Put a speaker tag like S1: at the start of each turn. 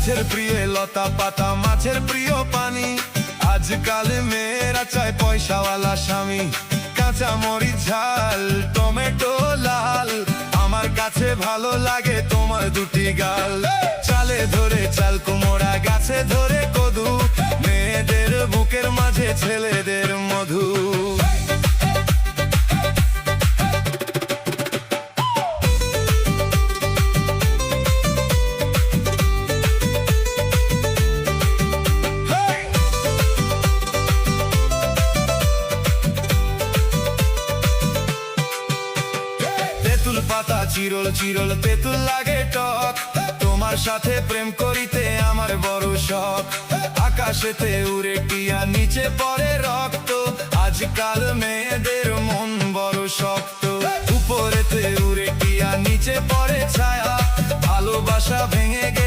S1: গাছের প্রিয় লতা পাতা, মাছের প্রিয় পানি। আজকাল মেয়েরা চায় পয়সাওয়ালা স্বামী। কাঁচা মরিচ ঝাল, টমেটো লাল, আমার কাছে ভালো লাগে তোমার দুটি গাল। চালে ধরে চাল কুমড়া, গাছে ধরে কদু, মেয়েদের বুকের মাঝে ছেলেদের মধু। তেঁতুল পাতা চিরল চিরল, তেঁতুল লাগে টক, তোমার সাথে প্রেম করিতে আমার বড় শখ। আকাশেতে উড়ে টিয়া, নিচে পড়ে রক্ত, আজকাল মেয়েদের মন বড় শক্ত। উপরেতে উড়ে টিয়া, নিচে পড়ে ছায়া, ভালোবাসা ভেঙে গেলে